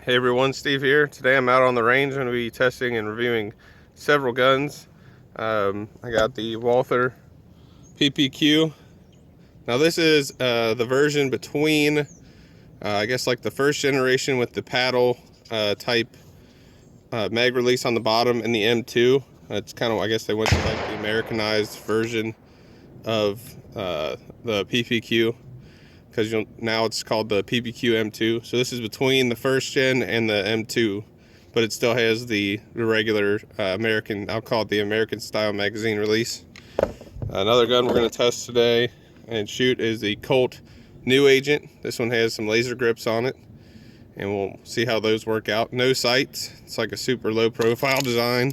Hey everyone, Steve here. Today I'm out on the range. I'm going to be testing and reviewing several guns. I got the Walther PPQ. Now this is the version between, I guess like the first generation with the paddle type mag release on the bottom and the M2. It's kind of, I guess they went to like the Americanized version of the PPQ. Because now it's called the PPQ M2. So this is between the first gen and the M2, but it still has the regular American, I'll call it the American style magazine release. Another gun we're going to test today and shoot is the Colt New Agent. This one has some laser grips on it, and we'll see how those work out. No sights. It's like a super low profile design.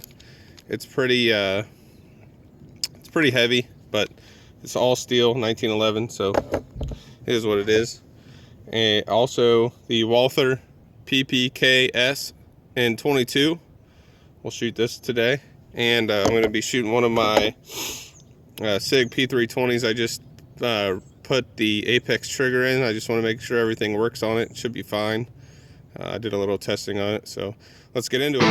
It's pretty heavy, but it's all steel, 1911, so it is what it is. And also the Walther PPK in 22. We'll shoot this today, and I'm going to be shooting one of my Sig P320s. I just put the Apex trigger in. I just want to make sure everything works on it. It should be fine. I did a little testing on it, so let's get into it.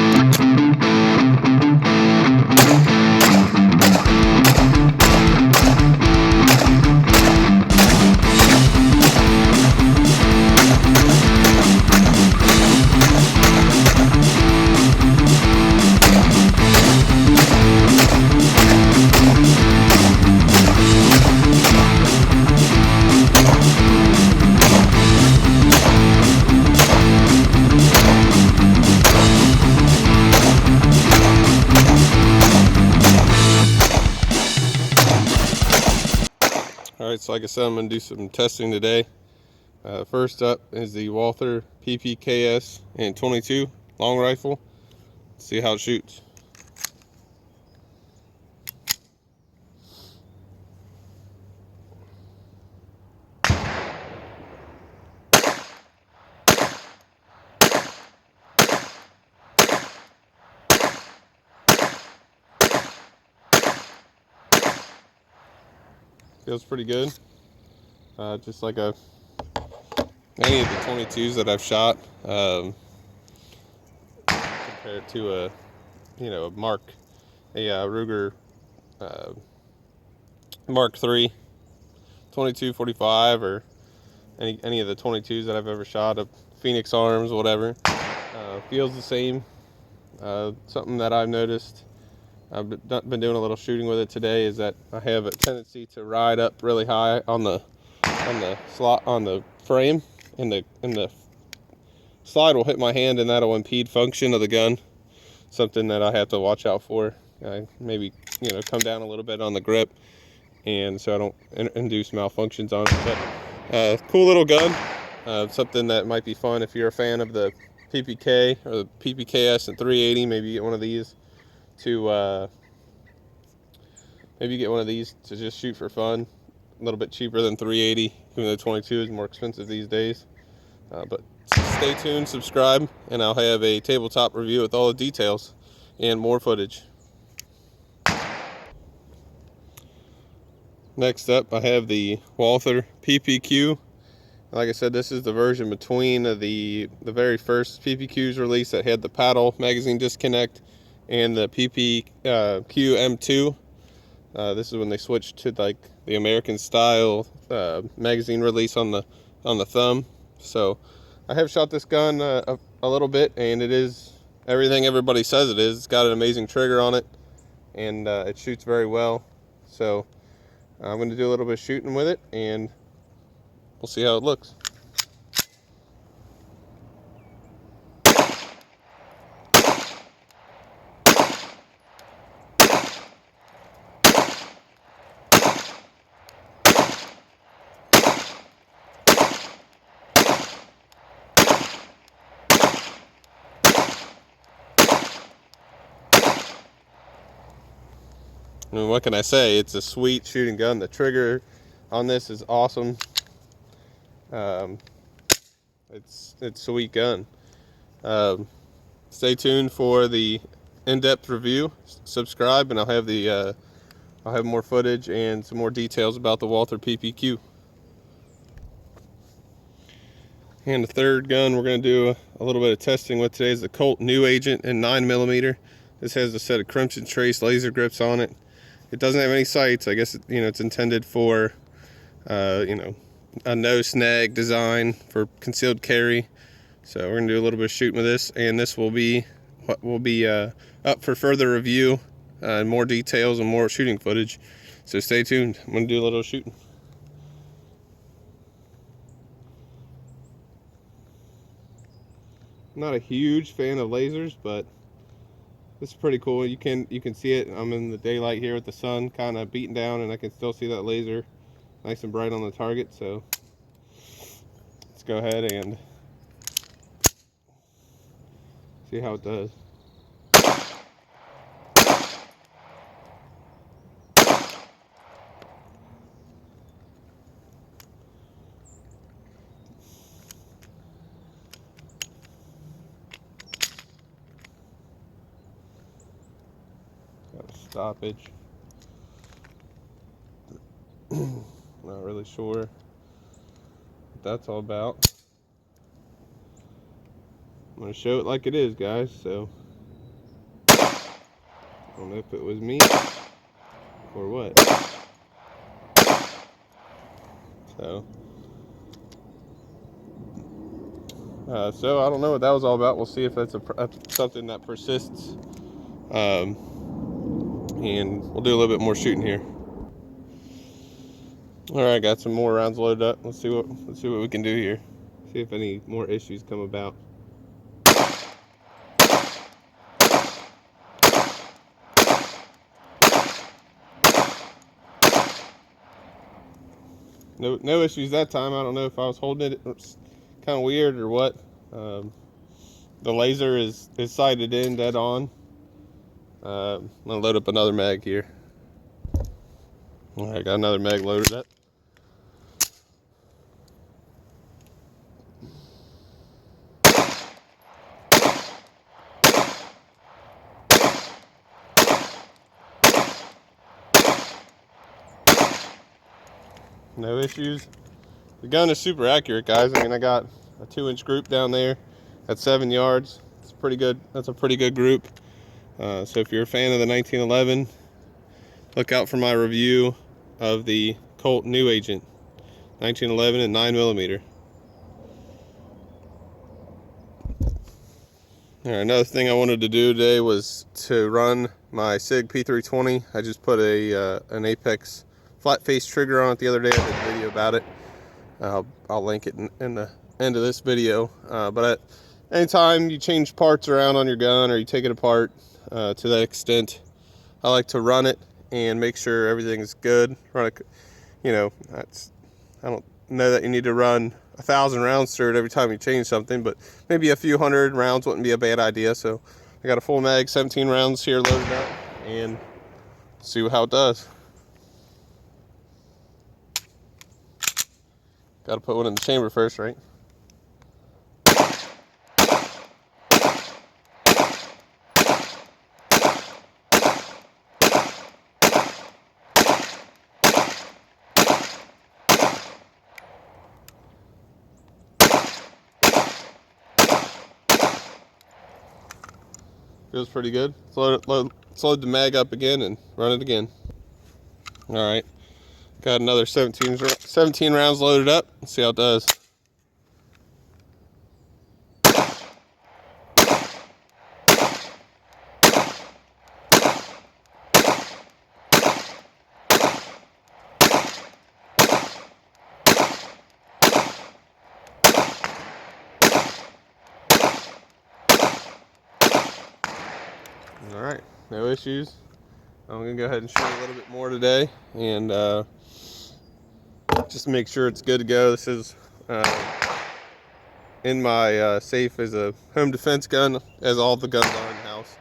Alright, so like I said, I'm going to do some testing today. First up is the Walther PPK in 22 long rifle. Let's see how it shoots. Feels pretty good. Just like any of the 22s that I've shot, compared to a Ruger Mark III 22-45, or any of the 22s that I've ever shot, of Phoenix Arms, whatever. Feels the same. Something that I've noticed, I've been doing a little shooting with it today, is that I have a tendency to ride up really high on the slot on the frame, and the slide will hit my hand, and that'll impede function of the gun. Something that I have to watch out for. Maybe come down a little bit on the grip, and so I don't induce malfunctions on it. But cool little gun. Something that might be fun if you're a fan of the PPK or the PPKS and 380. Maybe get one of these to just shoot for fun. A little bit cheaper than 380, even though 22 is more expensive these days. But stay tuned, subscribe, and I'll have a tabletop review with all the details and more footage. Next up, I have the Walther PPQ. Like I said, this is the version between the very first PPQ's release that had the paddle magazine disconnect and the PPQ M2. This is when they switched to like the American style magazine release on the thumb. So I have shot this gun a little bit, and it is everything everybody says it is. It's got an amazing trigger on it, and it shoots very well. So I'm going to do a little bit of shooting with it, and we'll see how it looks. I mean, what can I say? It's a sweet shooting gun. The trigger on this is awesome. It's a sweet gun. Stay tuned for the in-depth review. Subscribe, and I'll have more footage and some more details about the Walther PPQ. And the third gun we're going to do a little bit of testing with today is the Colt New Agent in 9mm. This has a set of Crimson Trace laser grips on it. It doesn't have any sights. I guess it's intended for a no snag design for concealed carry. So we're going to do a little bit of shooting with this, and this will be what will be up for further review and more details and more shooting footage. So stay tuned. I'm going to do a little shooting. Not a huge fan of lasers, but this is pretty cool. You can see it. I'm in the daylight here with the sun kind of beating down, and I can still see that laser nice and bright on the target. So let's go ahead and see how it does. Got a stoppage. Not really sure what that's all about. I'm going to show it like it is, guys. So I don't know if it was me or what. So I don't know what that was all about. We'll see if that's something that persists. And we'll do a little bit more shooting here. All right, got some more rounds loaded up. Let's see what we can do here. See if any more issues come about. No issues that time. I don't know if I was holding it. It's kind of weird or what. The laser is sighted in dead on. I'm gonna load up another mag here. All right, got another mag loaded up. No issues. The gun is super accurate, guys. I mean, I got a 2-inch group down there at 7 yards. It's pretty good. That's a pretty good group. So if you're a fan of the 1911, look out for my review of the Colt New Agent 1911 and 9mm. All right, another thing I wanted to do today was to run my Sig P320. I just put an Apex flat face trigger on it the other day. I did a video about it. I'll link it in the end of this video. But anytime you change parts around on your gun or you take it apart to that extent, I like to run it and make sure everything is good. Run it, I don't know that you need to run 1,000 rounds through it every time you change something, but maybe a few hundred rounds wouldn't be a bad idea. So I got a full mag, 17 rounds here loaded up, and see how it does. Got to put one in the chamber first, right? Feels pretty good. Let's load the mag up again and run it again. All right. Got another 17 rounds loaded up. Let's see how it does. All right, no issues. I'm gonna go ahead and shoot a little bit more today, and just make sure it's good to go. This is in my safe is a home defense gun, as all the guns are in the house,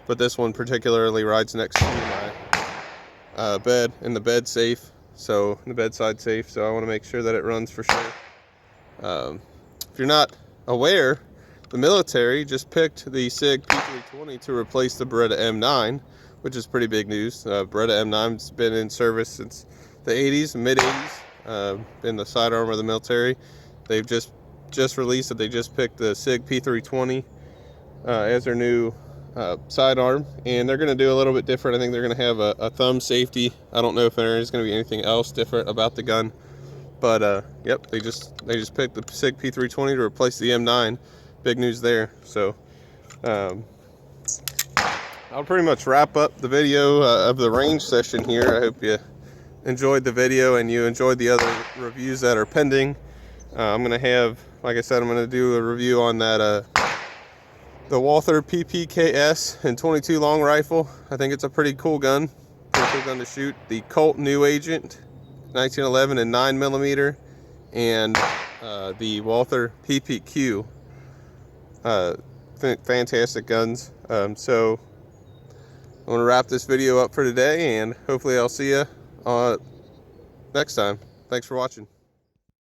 but this one particularly rides next to my bed, in the bed safe, so in the bedside safe. So I want to make sure that it runs for sure. If you're not aware, the military just picked the Sig P320 to replace the Beretta M9, which is pretty big news. Beretta M9's been in service since the 80s, mid 80s, in the sidearm of the military. They've just just released that they just picked the Sig P320 as their new sidearm, and they're going to do a little bit different. I think they're going to have a thumb safety. I don't know if there is going to be anything else different about the gun, but yep, they just picked the Sig P320 to replace the M9. Big news there. So I'll pretty much wrap up the video of the range session here. I hope you enjoyed the video and you enjoyed the other reviews that are pending. I'm going to have, like I said, I'm going to do a review on that the Walther PPK and 22 long rifle. I think it's a pretty cool gun. Pretty cool gun to shoot. The Colt New Agent 1911 and 9mm, and the Walther PPQ. Fantastic guns. So I'm going to wrap this video up for today, and hopefully I'll see you next time. Thanks for watching.